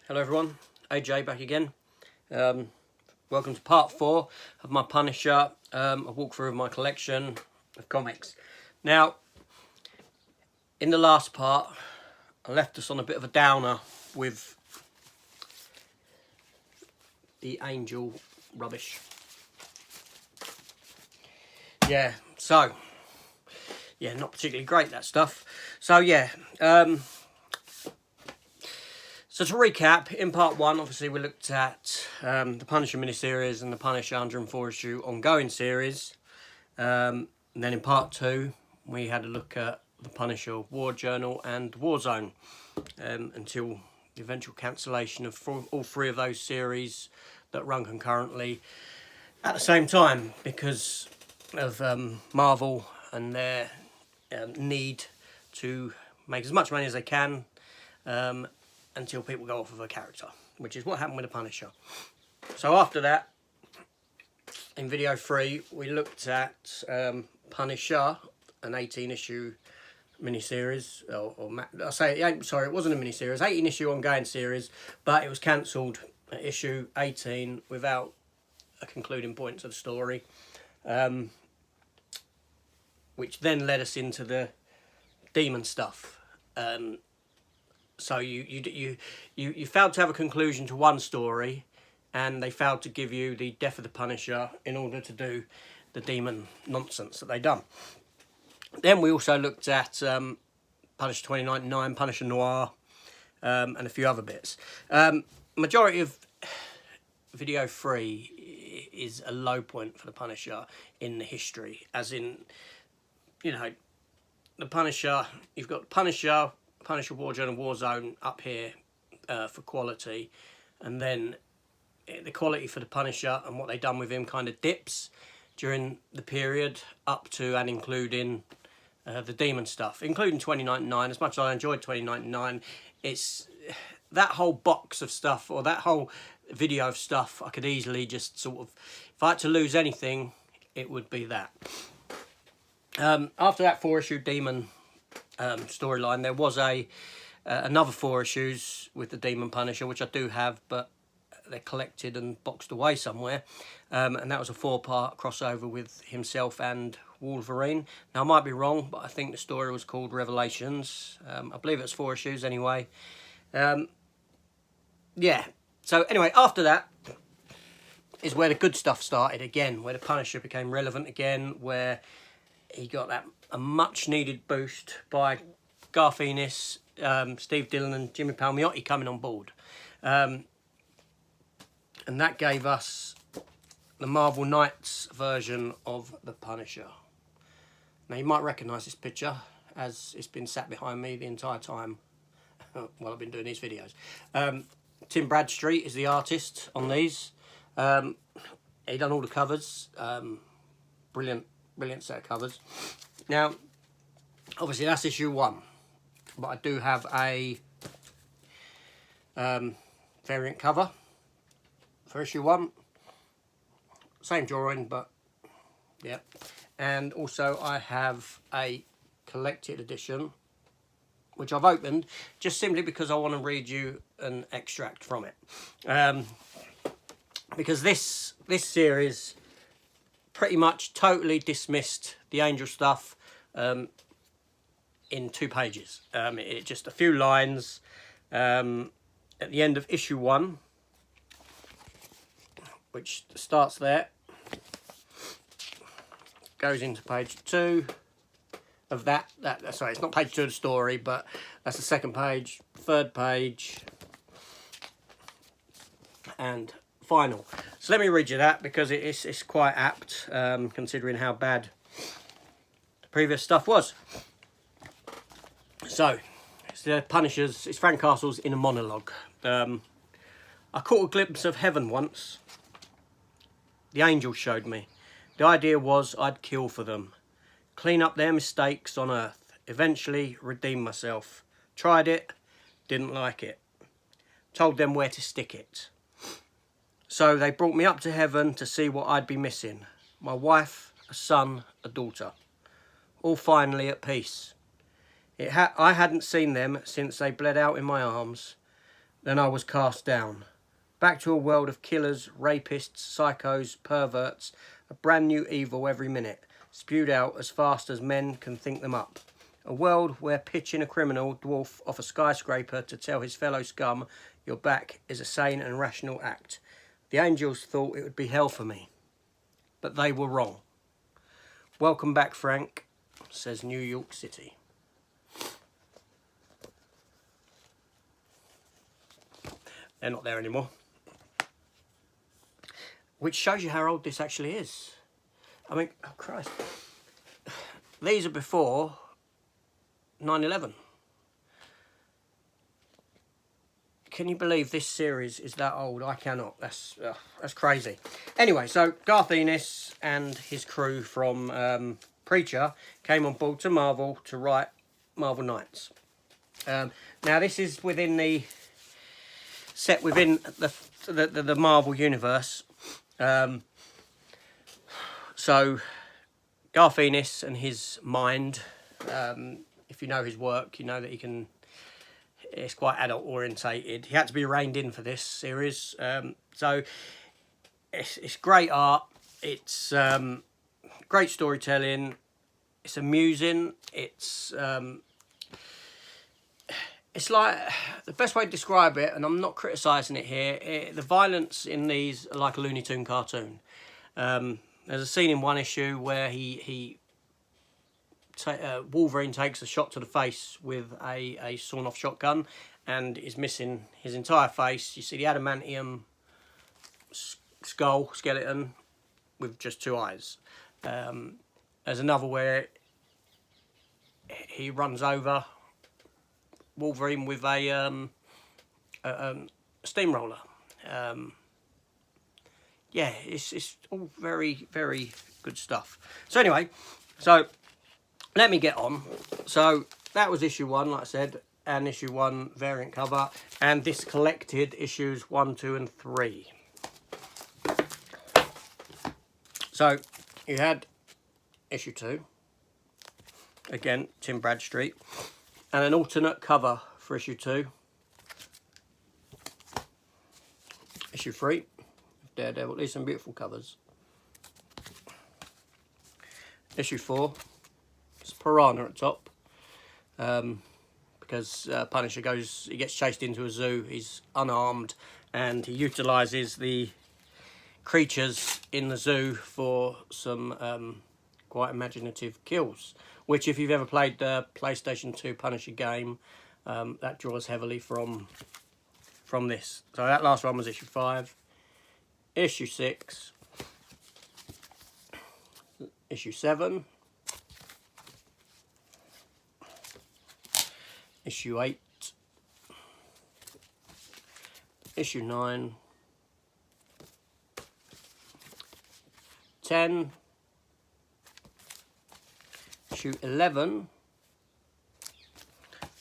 Hello everyone, AJ back again. Welcome to part 4 of my Punisher, a walkthrough of my collection of comics. Now, in the last part, I left us on a bit of a downer with the Angel rubbish. Yeah, not particularly great, that stuff. So to recap, in part 1, obviously we looked at the Punisher miniseries and the Punisher 104 issue ongoing series. And then in part 2, we had a look at the Punisher War Journal and Warzone until the eventual cancellation of all 3 of those series that run concurrently at the same time because of Marvel and their need to make as much money as they can until people go off of a character, which is what happened with the Punisher. So after that, in video 3, we looked at Punisher, an 18-issue miniseries, it wasn't a miniseries, 18-issue ongoing series, but it was cancelled at issue 18 without a concluding point to the story, which then led us into the demon stuff. So you failed to have a conclusion to one story, and they failed to give you the death of the Punisher in order to do the demon nonsense that they done. Then we also looked at Punisher 2099, Punisher Noir, and a few other bits. Majority of video 3 is a low point for the Punisher in the history, as in, the Punisher, you've got Punisher War Journal, Warzone up here for quality, and then the quality for the Punisher and what they done with him kind of dips during the period up to and including the demon stuff, including 2099. As much as I enjoyed 2099, it's that whole box of stuff, or that whole video of stuff, I could easily just sort of, if I had to lose anything, it would be that. After that 4-issue demon storyline, there was another 4 issues with the Demon Punisher, which I do have, but they're collected and boxed away somewhere, and that was a 4-part crossover with himself and Wolverine. Now I might be wrong, but I think the story was called Revelations. I believe it's 4 issues anyway. So anyway, after that is where the good stuff started again, where the Punisher became relevant again, where he got a much needed boost by Garth Ennis, Steve Dillon and Jimmy Palmiotti coming on board. And that gave us the Marvel Knights version of the Punisher. Now you might recognise this picture, as it's been sat behind me the entire time while I've been doing these videos. Tim Bradstreet is the artist on these. He done all the covers. Brilliant set of covers. Now, obviously that's issue 1, but I do have a variant cover for issue 1. Same drawing, but yeah. And also I have a collected edition, which I've opened just simply because I want to read you an extract from it. Because this series pretty much totally dismissed the Angel stuff in 2 pages. It just a few lines at the end of issue 1, which starts there, goes into page 2 of that. Sorry, it's not page 2 of the story, but that's the 2nd page, 3rd page, and final. So let me read you that, because it's quite apt, considering how bad the previous stuff was. So, it's the Punishers, it's Frank Castle's inner monologue. I caught a glimpse of heaven once. The angels showed me. The idea was I'd kill for them, clean up their mistakes on earth, eventually redeem myself. Tried it, didn't like it. Told them where to stick it. So they brought me up to heaven to see what I'd be missing. My wife, a son, a daughter. All finally at peace. I hadn't seen them since they bled out in my arms. then I was cast down. Back to a world of killers, rapists, psychos, perverts, a brand new evil every minute, spewed out as fast as men can think them up. A world where pitching a criminal dwarf off a skyscraper to tell his fellow scum you're back is a sane and rational act. The angels thought it would be hell for me, but they were wrong. Welcome back, Frank, says New York City. They're not there anymore. Which shows you how old this actually is. I mean, oh Christ. These are before 9/11. Can you believe this series is that old? I cannot. That's crazy. Anyway, so Garth Ennis and his crew from Preacher came on board to Marvel to write Marvel Knights. Now this is set within the Marvel universe. So Garth Ennis and his mind, if you know his work, you know that it's quite adult orientated. He had to be reined in for this series. So it's great art, it's great storytelling, it's amusing, it's like, the best way to describe it, and I'm not criticising it here, the violence in these are like a Looney Tune cartoon. There's a scene in one issue where Wolverine takes a shot to the face with a sawn-off shotgun and is missing his entire face. You see the adamantium skeleton with just 2 eyes. There's another where he runs over Wolverine with a steamroller. Yeah, it's all very, very good stuff. So anyway, let me get on. So that was issue 1, like I said, and issue 1 variant cover, and this collected issues 1, 2 and 3. So you had issue 2, again Tim Bradstreet, and an alternate cover for issue 2. Issue 3, Daredevil. These are some beautiful covers. Issue 4, it's Piranha at top, because Punisher he gets chased into a zoo, he's unarmed, and he utilises the creatures in the zoo for some quite imaginative kills, which if you've ever played the PlayStation 2 Punisher game, that draws heavily from this. So that last one was issue 5, issue 6, issue 7, issue 8, issue 9, 10, issue 11,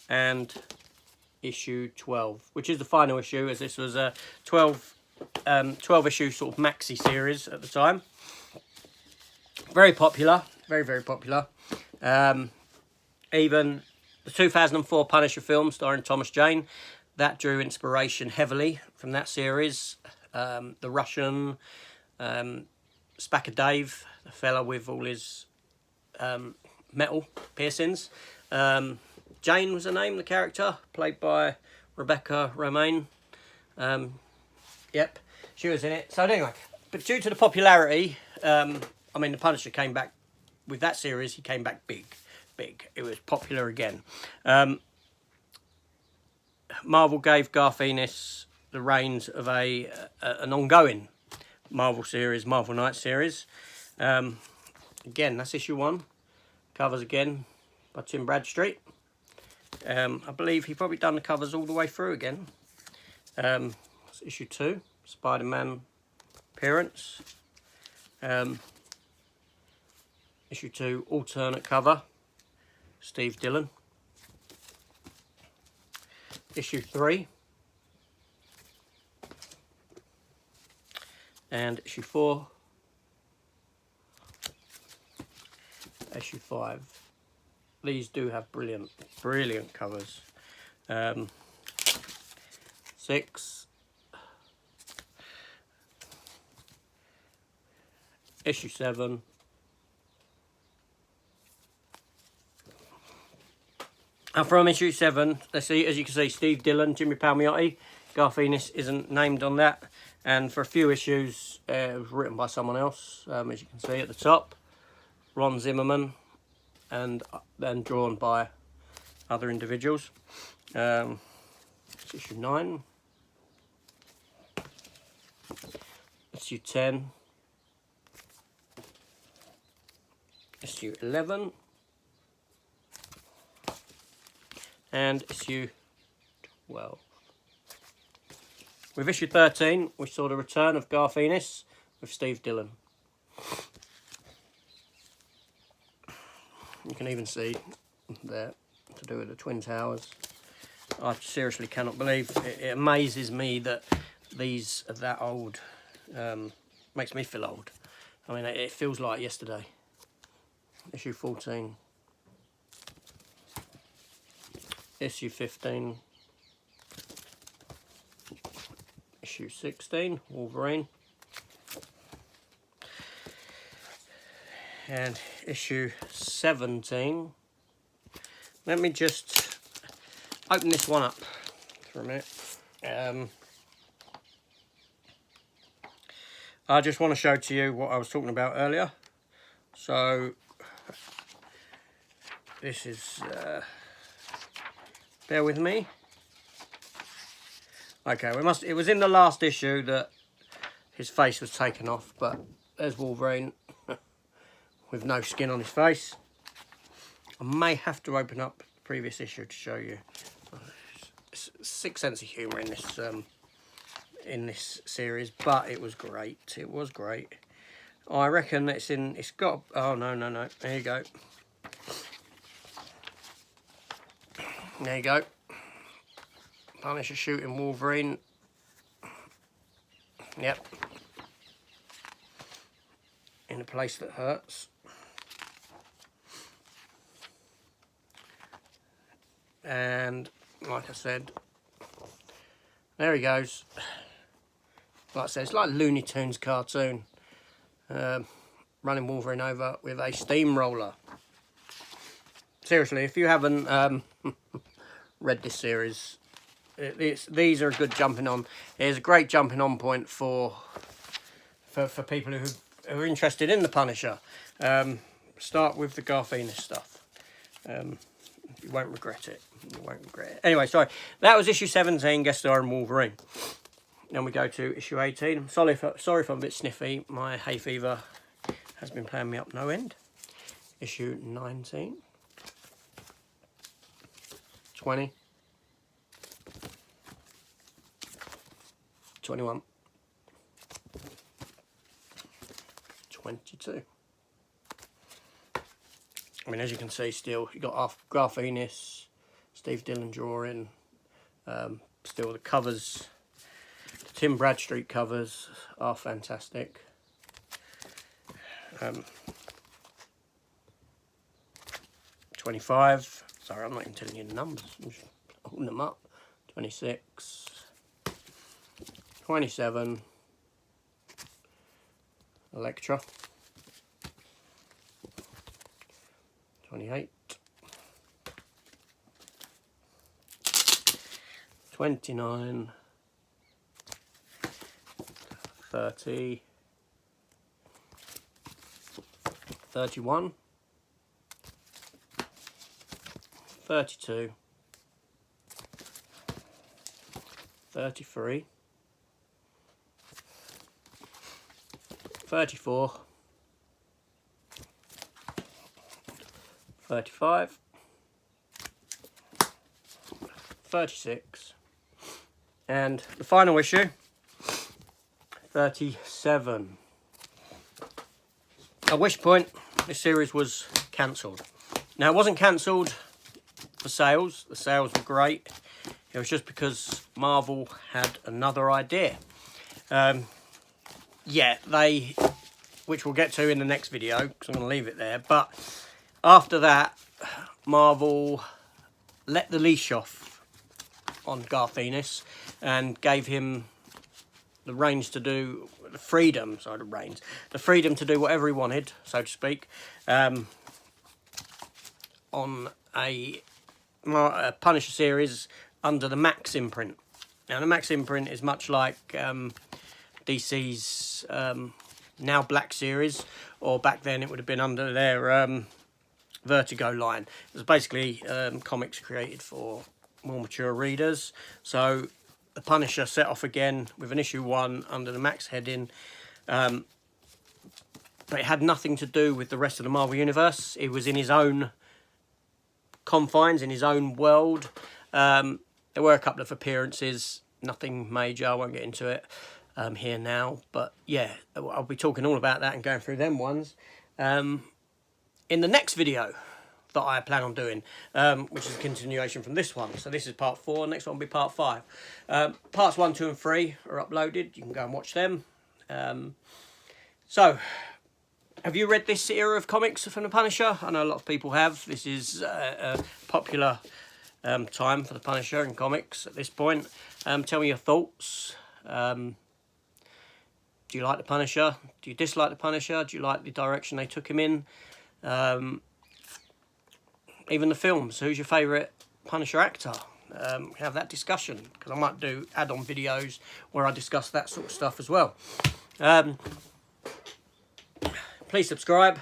and issue 12, which is the final issue, as this was a 12 issue sort of maxi series at the time. Very popular, very, very popular. Even the 2004 Punisher film starring Thomas Jane, that drew inspiration heavily from that series. The Russian, Spacker Dave, the fella with all his metal piercings. Jane was her name, the character, played by Rebecca Romaine. Yep, she was in it. So anyway, but due to the popularity, I mean, the Punisher came back with that series. He came back big. It was popular again. Marvel gave Garth Ennis the reins of an ongoing Marvel series, Marvel Knights series. Again, that's issue 1. Covers again by Tim Bradstreet. I believe he probably done the covers all the way through again. Issue 2, Spider-Man appearance. Issue 2, alternate cover, Steve Dillon. Issue 3. And issue 4. Issue 5. These do have brilliant covers. 6, issue 7, and from issue 7, let's see, as you can see, Steve Dillon, Jimmy Palmiotti, Garth Ennis isn't named on that, and for a few issues it was written by someone else, as you can see at the top, Ron Zimmerman, and then drawn by other individuals. It's issue 9, issue 10, issue 11, and issue 12. With issue 13, we saw the return of Garth Ennis with Steve Dillon. You can even see there to do with the Twin Towers. I seriously cannot believe it amazes me that these are that old. Makes me feel old. I mean, it feels like yesterday. Issue 14, issue 15, issue 16, Wolverine, and issue 17. Let me just open this one up for a minute. I just want to show to you what I was talking about earlier. So this is, bear with me. Okay, it was in the last issue that his face was taken off, but there's Wolverine with no skin on his face. I may have to open up the previous issue to show you. Sick sense of humour in this series, but it was great. It was great. I reckon it's got, oh no, there you go. There you go. Punisher shooting Wolverine. Yep. In a place that hurts. And like I said, there he goes. Like I said, it's like a Looney Tunes cartoon. Running Wolverine over with a steamroller. Seriously, if you haven't read this series, these are a good jumping on. It's a great jumping on point for people who are interested in the Punisher. Start with the Garth Ennis stuff. You won't regret it. You won't regret it. Anyway, sorry. That was issue 17, guest star and Wolverine. Then we go to issue 18. I'm sorry if I'm a bit sniffy. My hay fever has been playing me up no end. Issue 19. 20. 21. 22. I mean, as you can see, still, you got Garth Ennis, Steve Dillon drawing, still the covers, the Tim Bradstreet covers are fantastic. 25, sorry, I'm not even telling you the numbers, I'm just holding them up. 26, 27, Elektra, 28, 29, 30, 31, 32, 33, 34, 35, 36, and the final issue, 37. At which point this series was cancelled. Now, it wasn't cancelled for sales. The sales were great. It was just because Marvel had another idea. Yeah, which we'll get to in the next video, because I'm going to leave it there. But after that, Marvel let the leash off on Garth Ennis and gave him the reins to do the freedom to do whatever he wanted, so to speak, on a Punisher series under the Max imprint. Now the Max imprint is much like DC's now Black series, or back then it would have been under their Vertigo line. It was basically comics created for more mature readers. So the Punisher set off again with an issue 1 under the Max heading, but it had nothing to do with the rest of the Marvel Universe. It was in his own confines, in his own world. There were a couple of appearances, nothing major, I won't get into it here now, but yeah, I'll be talking all about that and going through them ones in the next video that I plan on doing, which is a continuation from this one. So this is part 4, next one will be part 5. Parts 1, 2 and 3 are uploaded, you can go and watch them. So, have you read this era of comics from the Punisher? I know a lot of people have. This is a popular time for the Punisher in comics at this point. Tell me your thoughts. Do you like the Punisher? Do you dislike the Punisher? Do you like the direction they took him in? Even the films. Who's your favourite Punisher actor? Have that discussion, because I might do add-on videos where I discuss that sort of stuff as well. Please subscribe.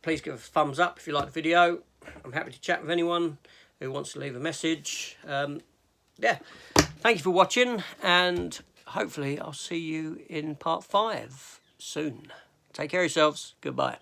Please give a thumbs up if you like the video. I'm happy to chat with anyone who wants to leave a message. Yeah, thank you for watching, and hopefully I'll see you in part 5 soon. Take care of yourselves. Goodbye.